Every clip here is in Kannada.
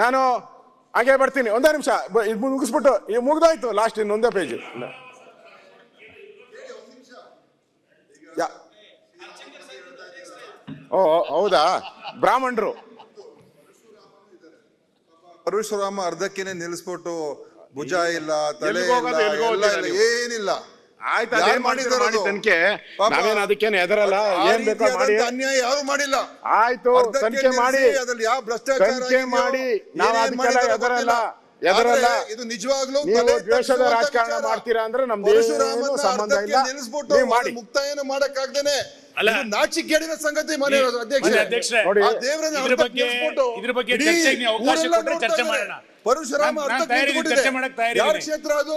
ನಾನು ಹಾಗೆ ಬರ್ತೀನಿ, ಒಂದೇ ನಿಮಿಷ ಇದು ಮುಗಿಸ್ಬಿಟ್ಟು ಈಗ ಮುಗ್ದಾಯ್ತು, ಲಾಸ್ಟ್ ಇನ್ನೊಂದೇ ಪೇಜ್. ಓ ಹೌದಾ, ಬ್ರಾಹ್ಮಣರು ಪರಶುರಾಮ ಅರ್ಧಕ್ಕೇನೆ ನಿಲ್ಲಿಸ್ಬಿಟ್ಟು ಭುಜ ಇಲ್ಲ, ತಲೆ ಇಲ್ಲ, ಏನಿಲ್ಲ. ಆಯ್ತು, ತನಿಖೆ ನಾವೇನು ಅದಕ್ಕೇನು ಎದರಲ್ಲ, ಏನ್ ಬೇಕೋ ಮಾಡಿ. ಅನ್ಯಾಯ ಯಾರು ಮಾಡಿಲ್ಲ. ಆಯ್ತು, ತನಿಖೆ ಮಾಡಿ, ಅದ್ರಲ್ಲಿ ಯಾವ ಭ್ರಷ್ಟಾಚಾರ ತನಿಖೆ ಮಾಡಿ. ನಾವು ಅದಕ್ಕೆಲ್ಲ ಎದರಲ್ಲ. ಇದು ನಿಜವಾಗ್ಲೂ ನೀವು ದ್ವೇಷದ ರಾಜಕಾರಣ ಮಾಡ್ತೀರಾ ಅಂದ್ರೆ ನಮ್ದು ಸಂಬಂಧ ಇಲ್ಲ. ನೀವು ಮಾಡಿ, ಮುಕ್ತಾಯನ ಮಾಡಕ್ಕಾಗ್ದೇನೆ ನಾಚಿಕೆಗೇಡಿನ ಸಂಗತಿ ಮನೆ ಅಧ್ಯಕ್ಷ. ಪರಶುರಾಮ ಯಾರ ಕ್ಷೇತ್ರ ಅದು?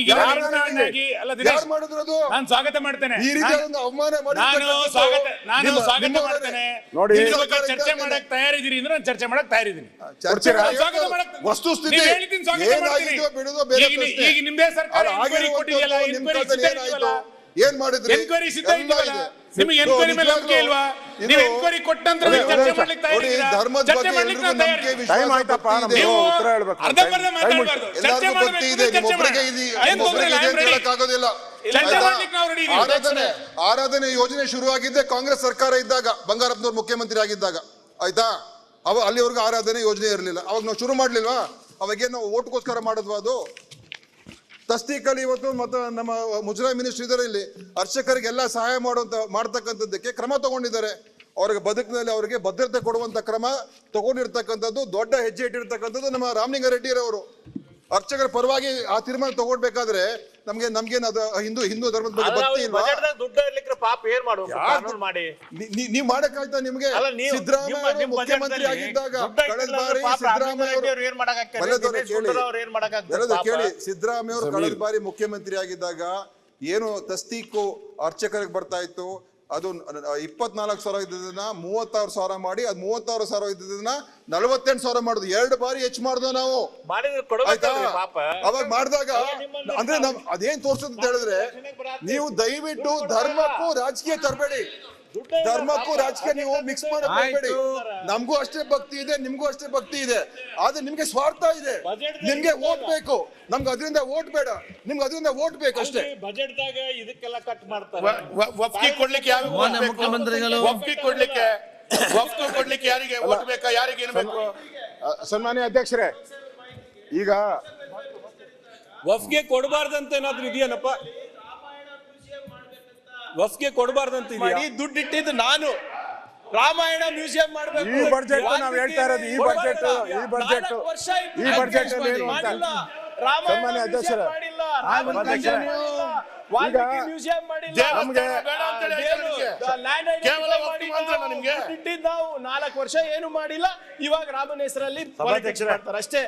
ಯಾರು ಮಾಡಿದ್ರು ಅದು? ನಾನು ಸ್ವಾಗತ ಮಾಡ್ತೇನೆ. ಈ ರೀತಿ ಅವಮಾನ ನಾನು ಸ್ವಾಗತ ಮಾಡ್ತೇನೆ. ನೋಡಿ, ಚರ್ಚೆ ಮಾಡಕ್ ತಯಾರಿದ್ದೀರಿ ಅಂದ್ರೆ ನಾನು ಚರ್ಚೆ ಮಾಡಕ್ ತಯಾರಿದ್ದೀನಿ. ವಸ್ತುಸ್ಥಿತಿ ಈಗ ನಿಮ್ದೇ ಸರ್ಕಾರ ಏನ್ ಮಾಡಿದ್ರಿ? ಎನ್ಕ್ವೈರಿ ಸಿದ್ಧ ಇದೆಯಲ್ಲ, ನಿಮಗೆ ಎನ್ಕ್ವೈರಿ ಮೇಲೆ ನಂಬಿಕೆ ಇಲ್ವಾ? ನೀವು ಎನ್ಕ್ವೈರಿ ಕೊಟ್ಟ ನಂತರ ಚರ್ಚೆ ಮಾಡ್ಲಿಕ್ಕೆ ತಯಾರಿದ್ದೀರಾ? ಚರ್ಚೆ ಮಾಡ್ಲಿಕ್ಕೆ ನಾನು ತಯಾರಿ. ಟೈಮ್ ಆಯ್ತಪ್ಪ, ನೀವು ಉತ್ತರ ಹೇಳ್ಬೇಕು. ಅರ್ಧಂಬರ್ಧ ಮಾತಾಡಬಾರ್ದು. ಚರ್ಚೆ ಆರಾಧನೆ ಯೋಜನೆ ಶುರುವಾಗಿದ್ದೆ ಕಾಂಗ್ರೆಸ್ ಸರ್ಕಾರ ಇದ್ದಾಗ, ಬಂಗಾರಪ್ಪನವ್ರು ಮುಖ್ಯಮಂತ್ರಿ ಆಗಿದ್ದಾಗ. ಆಯ್ತಾ? ಅಲ್ಲಿವರೆಗೂ ಆರಾಧನೆ ಯೋಜನೆ ಇರಲಿಲ್ಲ. ಅವಾಗ ನಾವು ಶುರು ಮಾಡ್ಲಿಲ್ವಾ? ಅವಾಗೇನು ನಾವು ಓಟ್ಗೋಸ್ಕರ ಮಾಡಿದ್ವಾ? ಅದು ತಸ್ತೀಕಲ್ಲಿ ಇವತ್ತು ಮತ್ತು ನಮ್ಮ ಮುಜರಾಯಿ ಮಿನಿಸ್ಟರ್ ಇದ್ದಾರೆ, ಇಲ್ಲಿ ಅರ್ಚಕರಿಗೆಲ್ಲ ಸಹಾಯ ಮಾಡ್ತಕ್ಕಂಥದ್ದಕ್ಕೆ ಕ್ರಮ ತಗೊಂಡಿದ್ದಾರೆ. ಅವ್ರಿಗೆ ಬದುಕಿನಲ್ಲಿ ಅವರಿಗೆ ಭದ್ರತೆ ಕೊಡುವಂತ ಕ್ರಮ ತಗೊಂಡಿರ್ತಕ್ಕಂಥದ್ದು, ದೊಡ್ಡ ಹೆಜ್ಜೆ ಇಟ್ಟಿರ್ತಕ್ಕಂಥದ್ದು ನಮ್ಮ ರಾಮಲಿಂಗಾರೆಡ್ಡಿರವರು. ಅರ್ಚಕರ ಪರವಾಗಿ ಆ ತೀರ್ಮಾನ ತಗೊಳ್ಬೇಕಾದ್ರೆ ನಮ್ಗೇನು ಅದು ಹಿಂದೂ ಧರ್ಮದ ಬಗ್ಗೆ ಭಕ್ತಿ ಇಲ್ವಾ? ನೀವ್ ಮಾಡಕ್ಕಾಯ್ತಾ? ನಿಮ್ಗೆ ಸಿದ್ದರಾಮಯ್ಯ ಮುಖ್ಯಮಂತ್ರಿ ಆಗಿದ್ದಾಗ ಕಳೆದ ಬಾರಿ ಕೇಳಿ, ಸಿದ್ದರಾಮಯ್ಯ ಅವರು ಕಳೆದ ಬಾರಿ ಮುಖ್ಯಮಂತ್ರಿ ಆಗಿದ್ದಾಗ ಏನು ತಸ್ತೀಕು ಅರ್ಚಕರಿಗೆ ಬರ್ತಾ ಇತ್ತು, ಅದು 24,000 ಇದ್ದದನ್ನ 36,000 ಮಾಡಿ, ಅದು 36,000 ಇದ್ದದನ್ನ 48,000 ಮಾಡುದು. 2 ಬಾರಿ ಹೆಚ್ಚು ಮಾಡಿದ್ವು ನಾವು. ಅವಾಗ ಮಾಡಿದಾಗ ಅಂದ್ರೆ ಅದೇನ್ ತೋರ್ಸೋದು ಅಂತ ಹೇಳಿದ್ರೆ, ನೀವು ದಯವಿಟ್ಟು ಧರ್ಮಕ್ಕೂ ರಾಜಕೀಯ ತರಬೇಡಿ. ಧರ್ಮಕ್ಕೂ ರಾಜಕೀಯ ನೀವು ಮಿಕ್ಸ್ ಮಾಡಕ್ ಹೋಗ್ಬೇಡಿ. ನಮಗೂ ಅಷ್ಟೇ ಭಕ್ತಿ ಇದೆ, ನಿಮ್ಗೂ ಅಷ್ಟೇ ಭಕ್ತಿ ಇದೆ. ಆದ್ರೆ ನಿಮ್ಗೆ ಸ್ವಾರ್ಥ ಇದೆ. ನಿಮ್ಗೆ ಓಟ್ ಬೇಕು, ನಮ್ಗೆ ಅದರಿಂದ ಓಟ್ ಬೇಡ. ನಿಮ್ಗೆ ಅದರಿಂದ ಓಟ್ ಬೇಕು ಅಷ್ಟೇ. ಬಜೆಟ್ ದಾಗ ಇದಕ್ಕೆಲ್ಲ ಕಟ್ ಮಾಡ್ತಾರೆ. ಒಪ್ಪಿಗೆ ಕೊಡ್ಲಿಕ್ಕೆ ಮುಖ್ಯಮಂತ್ರಿಗಳು ಒಪ್ಪಿಗೆ ಕೊಡ್ಲಿಕ್ಕೆ ಯಾರಿಗೆ ಓಟ್ ಬೇಕಾ, ಯಾರಿಗೆ ಏನು ಬೇಕು? ಸನ್ಮಾನ್ಯ ಅಧ್ಯಕ್ಷರೇ, ಈಗ ಒಪ್ಪಿಗೆ ಕೊಡಬಾರ್ದಂತ ಏನಾದ್ರು ಇದೆಯೇನಪ್ಪ? ಒಪ್ಪಿಗೆ ಕೊಡಬಾರ್ದಂತ ಇದೆಯಾ? ದುಡ್ಡಿಟ್ಟಿದ್ದು ನಾನು ರಾಮಾಯಣ ಮ್ಯೂಸಿಯಂ ಮಾಡಬೇಕು. ಈ ಬಡ್ಜೆಟ್ ನಾವು ಹೇಳ್ತಾ ಇರೋದು, ಈ ಬಡ್ಜೆಟ್ ಸನ್ಮಾನ್ಯ ಅಧ್ಯಕ್ಷರೇ, ಮ್ಯೂಸಿಯಂ ಮಾಡಿಲ್ಲ. ನಾವು 4 ವರ್ಷ ಏನು ಮಾಡಿಲ್ಲ. ಇವಾಗ ರಾಮನ ಹೆಸರಲ್ಲಿ ಅಷ್ಟೇ.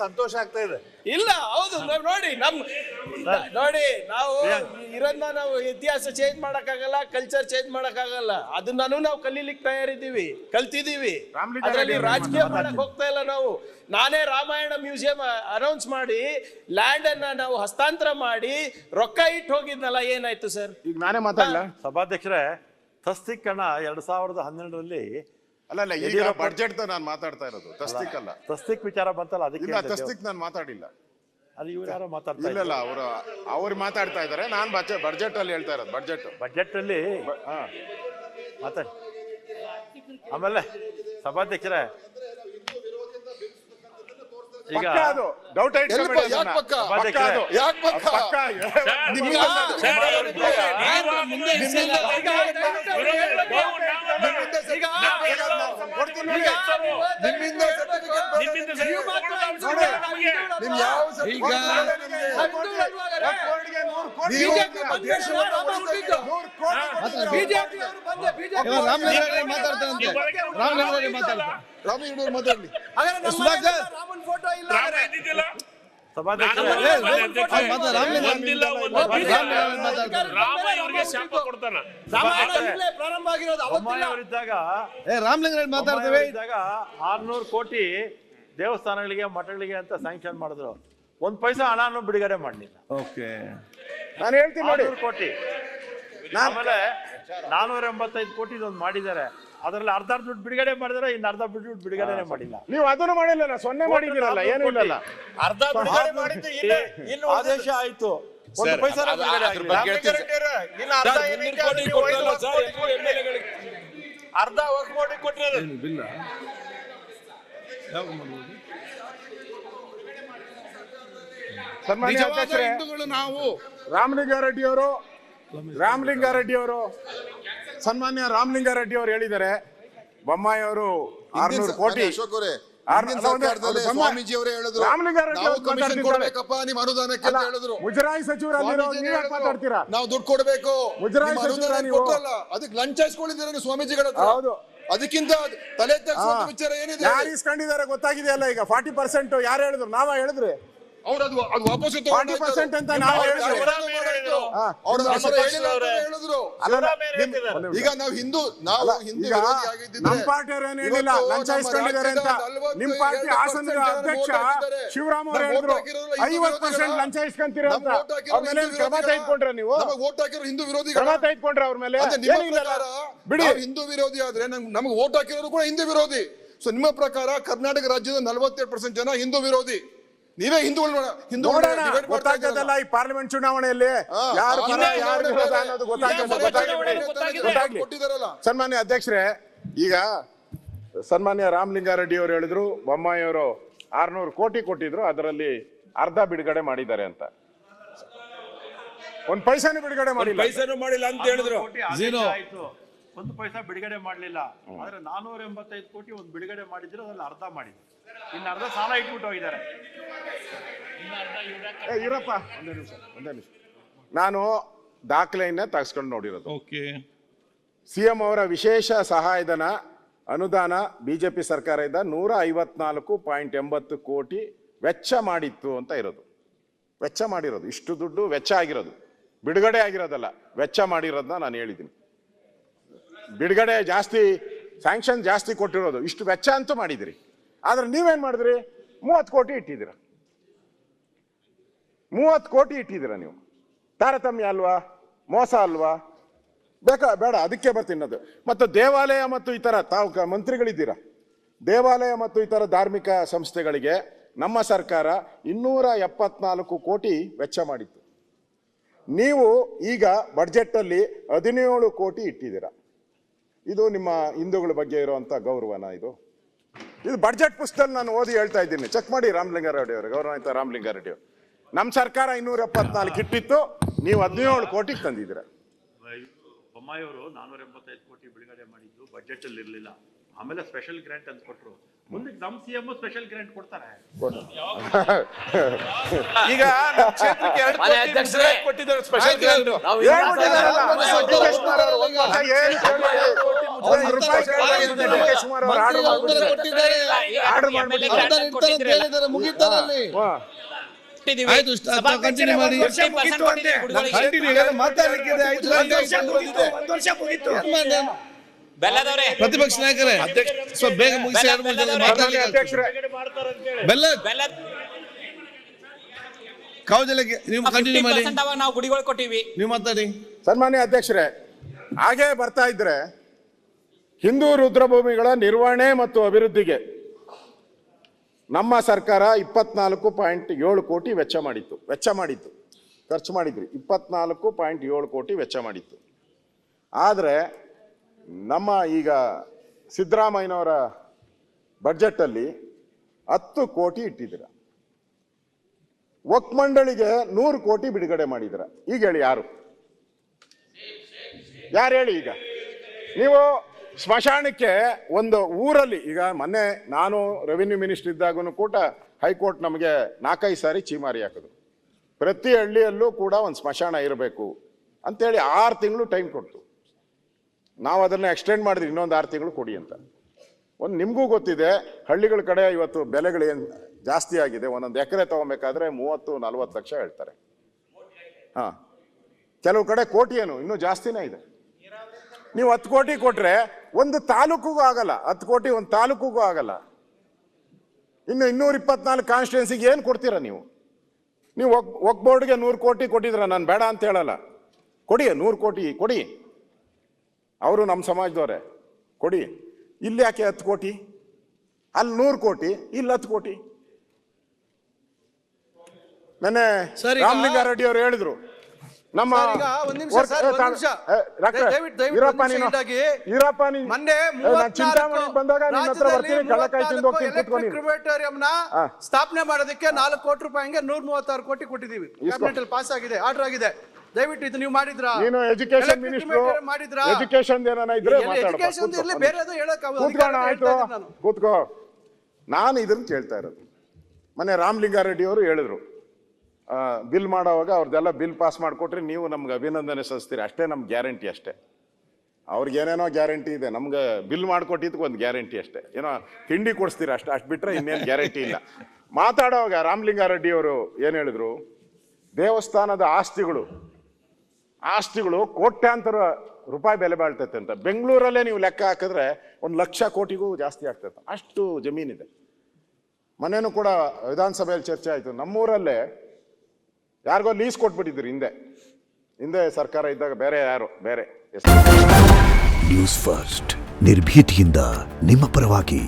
ಸಂತೋಷ ಆಗ್ತಾ ಇದೆ. ಇಲ್ಲ, ಹೌದು, ನೋಡಿ ನಾವು ಇರೋದನ್ನ ನಾವು ಇತಿಹಾಸ ಚೇಂಜ್ ಮಾಡಕ್ಕಾಗಲ್ಲ, ಕಲ್ಚರ್ ಚೇಂಜ್ ಮಾಡಕ್ಕಾಗಲ್ಲ. ಅದನ್ನೂ ನಾವು ಕಲೀಲಿಕ್ಕೆ ತಯಾರಿದ್ದೀವಿ, ಕಲ್ತಿದ್ದೀವಿ. ಅದರಲ್ಲಿ ರಾಜಕೀಯ ಮಾಡಕ್ ಹೋಗ್ತಾ ಇಲ್ಲ ನಾವು. ನಾನೇ ರಾಮಾಯಣ ಮ್ಯೂಸಿಯಂ ಅನೌನ್ಸ್ ಮಾಡಿ ಲ್ಯಾಂಡ್ ಅನ್ನ ನಾವು ಹಸ್ತಾಂತರ ಮಾಡಿ ರೊಕ್ಕ ಇಟ್ಟು ಹೋಗಿದ್ನಲ್ಲ, ಏನಾಯ್ತು ಸರ್? ಈಗ ನಾನೇ ಮಾತಾಡಲ್ಲ ಸಭಾಧ್ಯಕ್ಷರೇ, ತಸ್ತಿಕಣ 2012ರಲ್ಲಿ ಅಲ್ಲ, ಈಗ ಬಡ್ಜೆಟ್ ನಾನು ಮಾತಾಡ್ತಾ ಇರೋದು, ತಸ್ತಿಕ್ ಅಲ್ಲ. ತಸ್ತಿಕ್ ವಿಚಾರ ಬಂತಲ್ಲ, ಅದಕ್ಕೆ ತಸ್ತಿಕ್ ನಾನು ಮಾತಾಡಿಲ್ಲ. ಅದು ಇವ್ರು ಯಾರೋ ಮಾತಾಡ್ತಾ ಇಲ್ಲ, ಅವ್ರು ಮಾತಾಡ್ತಾ ಇದಾರೆ. ನಾನು ಬಡ್ಜೆಟ್ ಅಲ್ಲಿ ಹೇಳ್ತಾ ಇರೋದು. ಬಜೆಟ್ ಅಲ್ಲಿ ಮಾತಾಡಿ. ಆಮೇಲೆ ಸಭಾಧ್ಯಕ್ಷರೇ, ಈಗ ಡೌಟ್ ಮಾತಾಡ್ಲಿ. ರಾಮಲಿಂಗರಾಜ್ 600 ಕೋಟಿ ದೇವಸ್ಥಾನಗಳಿಗೆ ಮಠಗಳಿಗೆ ಅಂತ ಸ್ಯಾಂಕ್ಷನ್ ಮಾಡಿದ್ರು. 1 ಪೈಸಾ ಹಣನೂ ಬಿಡುಗಡೆ ಮಾಡಲಿಲ್ಲ. ನಾನು ಹೇಳ್ತೀನಿ ನೋಡಿ, 600 ಕೋಟಿ. ಆಮೇಲೆ 485 ಕೋಟಿ ಒಂದು ಮಾಡಿದ್ದಾರೆ. ಅದರಲ್ಲಿ ಅರ್ಧ ದುಡ್ಡು ಬಿಡುಗಡೆ ಮಾಡಿದ್ರೆ ಇನ್ನು ಅರ್ಧ ದುಡ್ಡು ಬಿಡುಗಡೆ ಮಾಡಿಲ್ಲ. ನೀವು ಅದನ್ನು ಮಾಡಿಲ್ಲ, ಸೊನ್ನೆ ಮಾಡಿದಿರಲ್ಲ, ಏನೂ ಇಲ್ಲಲ್ಲ. ಅರ್ಧ ಬಿಡುಗಡೆ ಮಾಡಿದ್ದು ಇನ್ನು ಆದೇಶ ಆಯ್ತು, ಒಂದು ಪೈಸಾ ಬಿಡುಗಡೆ ಆಗಿಲ್ಲ. ಇನ್ನು ಅರ್ಧ ಏನಕ್ಕೆ ನೀವು ಅರ್ಧ ಒಗ್ಗೂಡಿ ಕೊಟ್ಟಿರೋದು. ಸನ್ಮಾನ್ಯ ನಿಜವಾದ ಅಧ್ಯಕ್ಷರೇ, ಹಿಂದೂಗಳು ನಾವು ರಾಮಲಿಂಗಾರೆಡ್ಡಿ ಅವರು ಸನ್ಮಾನ್ಯ ರಾಮಲಿಂಗಾರೆಡ್ಡಿ ಅವರು ಹೇಳಿದ್ದಾರೆ, ಬೊಮ್ಮಾಯಿ ಅವರು 600 ಕೋಟಿ ಅಶೋಕ್ ಅವರೇ, ಆರ್- ಹಿಂದಿನ ಅಲ್ಲ, ಒಂದೇ- ಸರ್ಕಾರದಲ್ಲಿ ಅದು ಸ್ವಾಮೀಜಿ ಅವರೇ ಹೇಳಿದ್ರು, ರಾಮಲಿಂಗಾರೆಡ್ಡಿ ನಾವು ಅವ್ರು ಕಮಿಷನ್ ಮಾತಾಡ್ತಿದ್ದಾರೆ. ಕೊಡ್ಬೇಕಪ್ಪ ನಿಮ್ಮ ಅನುದಾನಕ್ಕೆ ಅಂತ ಹೇಳಿದ್ರು. ಮುಜರಾಯಿ ಸಚಿವರಾಗಿರೋ ನೀವು ಯಾಕೆ ಮಾತಾಡ್ತೀರಾ? ನಾವು ದುಡ್ಡು ಕೊಡ್ಬೇಕು, ಮುಜರಾಯಿ ನಿಮ್ಮ ಸಚಿವರ ಅನುದಾನ ನೀವು. ಕೊಟ್ಟಲ್ಲ, ಅದಕ್ಕೆ ಲಂಚ ಇಸ್ಕೊಂಡಿದ್ದೀರ ನೀವು ಸ್ವಾಮೀಜಿಗಳ ಹತ್ರ. ಹೌದು. ಅದಕ್ಕಿಂತ ತಲೆ ತಗ್ಗಿಸುವಂತ ವಿಚಾರ ಏನಿದೆ? ಯಾರು ಇಸ್ಕೊಂಡಿದ್ದಾರೆ ಗೊತ್ತಾಗಿದೆಯಲ್ಲ ಈಗ. 40% ಯಾರು ಹೇಳಿದ್ರು? ನಾವ ಹೇಳಿದ್ರಿ. ಅವ್ರು ಅದು ವಾಪಸ್ 40% ಅಂತ ನಾವು ಹೇಳಿದ್ರು. ಹೇಳಿದ್ರು. ಈಗ ನಾವು ಹಿಂದೂ ಈಗ ವಿರೋಧಿ ಆಗಿದ್ದಿದ್ರೆ ನಮ್ಮ ಪಾರ್ಟಿಯವರು ಏನು ಹೇಳಿಲ್ಲ, ಇವತ್ತು ಲಂಚ ನಮ್ಮ ಇಸ್ಕೊಂಡಿದ್ದಾರೆ ಅಂತ. ರಾಜ್ಯದ ನಿಮ್ಮ ಪಾರ್ಟಿ 40% ಹಾಸನದ ಅಧ್ಯಕ್ಷ ಶಿವರಾಮ್ ಅವರು ಹೇಳಿದ್ರು 50% ಲಂಚ ಇಸ್ಕೊಂತೀರ ಅಂತ. ಅವ್ರ ಮೇಲೆ ಕ್ರಮ ತೆಗೆದುಕೊಂಡ್ರೆ ನೀವು? ವೋಟ್ ಹಾಕಿರೋ ಹಿಂದೂ ವಿರೋಧಿಗಳು ಕ್ರಮ ತೆಗೆದುಕೊಂಡ್ರೆ ಅವ್ರ ಮೇಲೆ? ನಿಮ್ಮ ಏನಿಲ್ಲ ಪ್ರಕಾರ ಬಿಡಿ. ನಾವು ಹಿಂದೂ ವಿರೋಧಿ ಆದ್ರೆ ನಮಗೆ ವೋಟ್ ಹಾಕಿರೋರು ಕೂಡ ಹಿಂದೂ ವಿರೋಧಿ. ಸೊ ನಿಮ್ಮ ಪ್ರಕಾರ ಕರ್ನಾಟಕ ರಾಜ್ಯದ 42% ಜನ ಹಿಂದೂ ವಿರೋಧಿ. ನೀವೇ ನೋಡೋಣ, ಗೊತ್ತಾಗ್ತದಲ್ಲ ಈ ಪಾರ್ಲಿಮೆಂಟ್ ಚುನಾವಣೆಯಲ್ಲಿ ಯಾರು ಪರ ಯಾರು ವಿರೋಧ ಅನ್ನೋದು ಗೊತ್ತಾಗ್ಲಿ. ಕೊಟ್ಟಿದಾರಲ್ಲ. ಸನ್ಮಾನ್ಯ ಅಧ್ಯಕ್ಷರೇ, ಈಗ ಸನ್ಮಾನ್ಯ ರಾಮಲಿಂಗಾರೆಡ್ಡಿ ಅವರು ಹೇಳಿದ್ರು ಬೊಮ್ಮಾಯಿ ಅವರು 600 ಕೋಟಿ ಕೊಟ್ಟಿದ್ರು, ಅದರಲ್ಲಿ ಅರ್ಧ ಬಿಡುಗಡೆ ಮಾಡಿದ್ದಾರೆ ಅಂತ. ಒಂದ್ ಪೈಸಾನು ಬಿಡುಗಡೆ ಮಾಡಿಲ್ಲ. ಪೈಸೆನೂ ಮಾಡಿಲ್ಲ ಅಂತ ಹೇಳಿದ್ರು. ಝೀರೋ ಆಯ್ತು, ಒಂದು ಪೈಸಾ ಬಿಡುಗಡೆ ಮಾಡಲಿಲ್ಲ. ಆದ್ರೆ 485 ಕೋಟಿ ಒಂದು ಬಿಡುಗಡೆ ಮಾಡಿದ್ರು, ಅದ್ರಲ್ಲಿ ಅರ್ಧ ಮಾಡಿದ್ರು, ಇನ್ನು ಅರ್ಧ ಸಾಲ ಇಟ್ಬಿಟ್ಟು ಹೋಗಿದ್ದಾರೆ. ಇರಪ್ಪ ಒಂದೇ ನಿಮಿಷ. ನಾನು ದಾಖಲೆಯನ್ನ ತೆಗೆಸ್ಕೊಂಡು ನೋಡಿರೋದು. ಸಿಎಂ ಅವರ ವಿಶೇಷ ಸಹಾಯಧನ ಅನುದಾನ ಬಿಜೆಪಿ ಸರ್ಕಾರದಿಂದ 154.80 ಕೋಟಿ ವೆಚ್ಚ ಮಾಡಿತ್ತು ಅಂತ ಇರೋದು. ವೆಚ್ಚ ಮಾಡಿರೋದು ಇಷ್ಟು ದುಡ್ಡು ವೆಚ್ಚ ಆಗಿರೋದು, ಬಿಡುಗಡೆ ಆಗಿರೋದಲ್ಲ, ವೆಚ್ಚ ಮಾಡಿರೋದನ್ನ ನಾನು ಹೇಳಿದ್ದೀನಿ. ಬಿಡುಗಡೆ ಜಾಸ್ತಿ, ಸ್ಯಾಂಕ್ಷನ್ ಜಾಸ್ತಿ ಕೊಟ್ಟಿರೋದು, ಇಷ್ಟು ವೆಚ್ಚ ಅಂತೂ ಮಾಡಿದಿರಿ. ಆದ್ರೆ ನೀವೇನ್ ಮಾಡಿದ್ರಿ? 30 ಕೋಟಿ ಇಟ್ಟಿದ್ದೀರ. 30 ಕೋಟಿ ಇಟ್ಟಿದ್ದೀರ ನೀವು. ತಾರತಮ್ಯ ಅಲ್ವಾ? ಮೋಸ ಅಲ್ವಾ? ಬೇಡ, ಅದಕ್ಕೆ ಬರ್ತೀನಿ. ಅದು ಮತ್ತು ದೇವಾಲಯ ಮತ್ತು ಇತರ, ತಾವು ಮಂತ್ರಿಗಳಿದ್ದೀರಾ, ದೇವಾಲಯ ಮತ್ತು ಇತರ ಧಾರ್ಮಿಕ ಸಂಸ್ಥೆಗಳಿಗೆ ನಮ್ಮ ಸರ್ಕಾರ 274 ಕೋಟಿ ವೆಚ್ಚ ಮಾಡಿತ್ತು. ನೀವು ಈಗ ಬಡ್ಜೆಟ್ಟಲ್ಲಿ 17 ಕೋಟಿ ಇಟ್ಟಿದ್ದೀರ. ಇದು ನಿಮ್ಮ ಹಿಂದೂಗಳ ಬಗ್ಗೆ ಇರುವಂತ ಗೌರವನ? ಇದು ಬಡ್ಜೆಟ್ ಪುಸ್ತಕದಲ್ಲಿ ನಾನು ಓದಿ ಹೇಳ್ತಾ ಇದ್ದೀನಿ, ಚೆಕ್ ಮಾಡಿ. ರಾಮಲಿಂಗಾರೆಡ್ಡಿ ಅವರು, ಗೌರವಾನ್ವಿತ ರಾಮಲಿಂಗಾರೆಡ್ಡಿ ಅವರು, ನಮ್ಮ ಸರ್ಕಾರ 274 ಇಟ್ಟಿತ್ತು, ನೀವು 17 ಕೋಟಿಗೆ ತಂದಿದ್ದೀರ. ಬೊಮ್ಮಾಯಿ ಅವರು 485 ಕೋಟಿ ಬಿಡುಗಡೆ ಮಾಡಿದ್ದು ಬಜೆಟ್ ಅಲ್ಲಿ ಇರಲಿಲ್ಲ. ಆಮೇಲೆ ಸ್ಪೆಷಲ್ ಗ್ರಾಂಟ್ ಅಂತ ಕೊಟ್ಟರು. ಮುಂದಕ್ಕೆ ನಮ್ಮ ಸಿಎಂ ಸ್ಪೆಷಲ್ ಗ್ರಾಂಟ್ ಕೊಡ್ತಾರೆ. ಈಗ ಕ್ಷೇತ್ರಕ್ಕೆ 2 ಕೋಟಿ ಕೊಟ್ಟಿದ್ದಾರೆ ಸ್ಪೆಷಲ್ ಗ್ರಾಂಟ್. ಪ್ರತಿಪಕ್ಷ ನಾಯಕರೇ ಸ್ವಲ್ಪ ಬೇಗ ಮುಗಿಸಿ. ಕೌಜಲ್ಯಕ್ಕೆ ನೀವು ಕಂಟಿನ್ಯೂ ಮಾಡಿ, ನಾವು ಗುಡಿಗಳು ಕೊಟ್ಟಿವಿ, ನೀವು ಮಾತಾಡಿ. ಸನ್ಮಾನ್ಯ ಅಧ್ಯಕ್ಷರೇ, ಹಾಗೆ ಬರ್ತಾ ಇದ್ರೆ ಹಿಂದೂ ರುದ್ರಭೂಮಿಗಳ ನಿರ್ವಹಣೆ ಮತ್ತು ಅಭಿವೃದ್ಧಿಗೆ ನಮ್ಮ ಸರ್ಕಾರ 24.7 ಕೋಟಿ ಖರ್ಚು ಮಾಡಿದ್ರಿ. 24.7 ಕೋಟಿ ವೆಚ್ಚ ಮಾಡಿತ್ತು. ಆದರೆ ನಮ್ಮ ಈಗ ಸಿದ್ದರಾಮಯ್ಯನವರ ಬಡ್ಜೆಟ್ಟಲ್ಲಿ 10 ಕೋಟಿ ಇಟ್ಟಿದ್ದೀರ. ವಕ್ಫ್ ಮಂಡಳಿಗೆ 100 ಕೋಟಿ ಬಿಡುಗಡೆ ಮಾಡಿದ್ದೀರ. ಈಗ ಹೇಳಿ ಯಾರು ಹೇಳಿ? ಈಗ ನೀವು ಸ್ಮಶಾನಕ್ಕೆ ಒಂದು ಊರಲ್ಲಿ, ಈಗ ಮೊನ್ನೆ ನಾನು ರೆವಿನ್ಯೂ ಮಿನಿಸ್ಟರ್ ಇದ್ದಾಗೂ ಕೂಡ ಹೈಕೋರ್ಟ್ ನಮಗೆ 4-5 ಸಾರಿ ಚೀಮಾರಿ ಹಾಕಿದ್ರು. ಪ್ರತಿ ಹಳ್ಳಿಯಲ್ಲೂ ಕೂಡ ಒಂದು ಸ್ಮಶಾನ ಇರಬೇಕು ಅಂತೇಳಿ 6 ತಿಂಗಳು ಟೈಮ್ ಕೊಡ್ತು. ನಾವು ಅದನ್ನು ಎಕ್ಸ್ಟೆಂಡ್ ಮಾಡಿದ್ವಿ, ಇನ್ನೊಂದು 6 ತಿಂಗಳು ಕೊಡಿ ಅಂತ. ಒಂದು ನಿಮಗೂ ಗೊತ್ತಿದೆ, ಹಳ್ಳಿಗಳ ಕಡೆ ಇವತ್ತು ಬೆಲೆಗಳು ಏನು ಜಾಸ್ತಿ ಆಗಿದೆ. ಒಂದೊಂದು ಎಕರೆ ತಗೊಬೇಕಾದ್ರೆ 30-40 ಲಕ್ಷ ಹೇಳ್ತಾರೆ. ಕೆಲವು ಕಡೆ ಕೋಟಿ ಏನು ಇನ್ನೂ ಜಾಸ್ತಿನೇ ಇದೆ. ನೀವು 10 ಕೋಟಿ ಕೊಟ್ರೆ ಒಂದು ತಾಲೂಕಿಗೂ ಆಗಲ್ಲ. 10 ಕೋಟಿ ಒಂದು ತಾಲೂಕಿಗೂ ಆಗಲ್ಲ. ಇನ್ನು 224 ಕಾನ್ಸ್ಟಿಟ್ಯೂನ್ಸಿಗೆ ಏನು ಕೊಡ್ತೀರಾ ನೀವು? ವಕ್ಫ್ ಬೋರ್ಡ್ಗೆ 100 ಕೋಟಿ ಕೊಟ್ಟಿದ್ರ, ನಾನು ಬೇಡ ಅಂತ ಹೇಳಲ್ಲ, ಕೊಡಿ 100 ಕೋಟಿ ಕೊಡಿ. ಅವರು ನಮ್ಮ ಸಮಾಜದವರೇ, ಕೊಡಿ. ಇಲ್ಲಿ ಯಾಕೆ 10 ಕೋಟಿ, ಅಲ್ಲಿ 100 ಕೋಟಿ, ಇಲ್ಲಿ 10 ಕೋಟಿ. ನೆನ್ನೆ ಸರ್, ಈಗ ರಾಮಲಿಂಗಾರೆಡ್ಡಿ ಅವರು ಹೇಳಿದ್ರು ನಮ್ಮ ಈಗ ಒಂದ್ ನಿಮಿಷ ಸರ್, ಒಂದ್ ನಿಮಿಷ. ದಯವಿಟ್ಟು ಇರಪ್ಪ ಒಂದ್ ನಿಮಿಷ ಇದಾಗಿ. ಇರಪ್ಪ ನೀನು ಮೊನ್ನೆ ಚಿಂತಾಮಣಿ ಬಂದಾಗ ನಿನ್ನ ಹತ್ರ ಬರ್ತೀನಿ, ಕಳ್ಳಕಾಯಿ ತಿಂದು ಹೋಗ್ತೀನಿ, ಕೂತ್ಕೊಂಡು ನೀನು. ಕ್ರಿಮೇಟೋರಿಯಂನ ಸ್ಥಾಪನೆ ಮಾಡೋದಕ್ಕೆ 4 ಕೋಟಿ ರೂಪಾಯಿಗೆ 136 ಕೋಟಿ ಕೊಟ್ಟಿದ್ದೀವಿ. ಕ್ಯಾಬಿನೆಟ್ ಅಲ್ಲಿ ಪಾಸ್ ಆಗಿದೆ, ಆರ್ಡರ್ ಆಗಿದೆ. ದಯವಿಟ್ಟು ಇದು ನೀವು ಮಾಡಿದ್ರಾ? ನೀನು ಎಜುಕೇಶನ್ ಮಿನಿಸ್ಟರ್ ಮಾಡಿದ್ರಾ? ಎಜುಕೇಶನ್ ಏನಾನ ಇದ್ರೆ ಎಜುಕೇಶನ್ ಇರ್ಲಿ, ಬೇರೆದು ಕೂತ್ಕೋಣ. ಆಯ್ತು, ನಾನು ಕೂತ್ಕೋ. ನಾನು ಇದನ್ನ ಕೇಳ್ತಾ ಇರೋದು. ಮೊನ್ನೆ ರಾಮಲಿಂಗಾರೆಡ್ಡಿ ಅವರು ಹೇಳಿದ್ರು, ಬಿಲ್ ಮಾಡೋವಾಗ ಅವ್ರದ್ದೆಲ್ಲ ಬಿಲ್ ಪಾಸ್ ಮಾಡಿಕೊಟ್ರೆ ನೀವು ನಮ್ಗೆ ಅಭಿನಂದನೆ ಸಲ್ಲಿಸ್ತೀರಿ, ಅಷ್ಟೇ ನಮ್ಗೆ ಗ್ಯಾರಂಟಿ ಅಷ್ಟೇ. ಅವ್ರಿಗೆ ಏನೇನೋ ಗ್ಯಾರಂಟಿ ಇದೆ, ನಮ್ಗೆ ಬಿಲ್ ಮಾಡಿಕೊಟ್ಟಿದ್ದಕ್ಕೆ ಒಂದು ಗ್ಯಾರಂಟಿ ಅಷ್ಟೇ, ಏನೋ ತಿಂಡಿ ಕೊಡಿಸ್ತೀರ ಅಷ್ಟೇ, ಅಷ್ಟು ಬಿಟ್ಟರೆ ಇನ್ನೇನು ಗ್ಯಾರಂಟಿ ಇಲ್ಲ. ಮಾತಾಡೋವಾಗ ರಾಮಲಿಂಗಾರೆಡ್ಡಿ ಅವರು ಏನು ಹೇಳಿದ್ರು, ದೇವಸ್ಥಾನದ ಆಸ್ತಿಗಳು ಕೋಟ್ಯಾಂತರ ರೂಪಾಯಿ ಬೆಲೆ ಬಾಳ್ತೈತೆ ಅಂತ. ಬೆಂಗಳೂರಲ್ಲೇ ನೀವು ಲೆಕ್ಕ ಹಾಕಿದ್ರೆ 1,00,000 ಕೋಟಿಗೂ ಜಾಸ್ತಿ ಆಗ್ತೈತೆ, ಅಷ್ಟು ಜಮೀನಿದೆ. ಮೊನ್ನೆನೂ ಕೂಡ ವಿಧಾನಸಭೆಯಲ್ಲಿ ಚರ್ಚೆ ಆಯಿತು, ನಮ್ಮೂರಲ್ಲೇ ಯಾರಿಗೋ ಲೀಸ್ ಕೊಟ್ಬಿಟ್ಟಿದ್ರು ಹಿಂದೆ ಸರ್ಕಾರ ಇದ್ದಾಗ, ಬೇರೆ ನ್ಯೂಸ್ ಫಸ್ಟ್ ನಿರ್ಭೀತಿಯಿಂದ ನಿಮ್ಮ ಪರವಾಗಿ.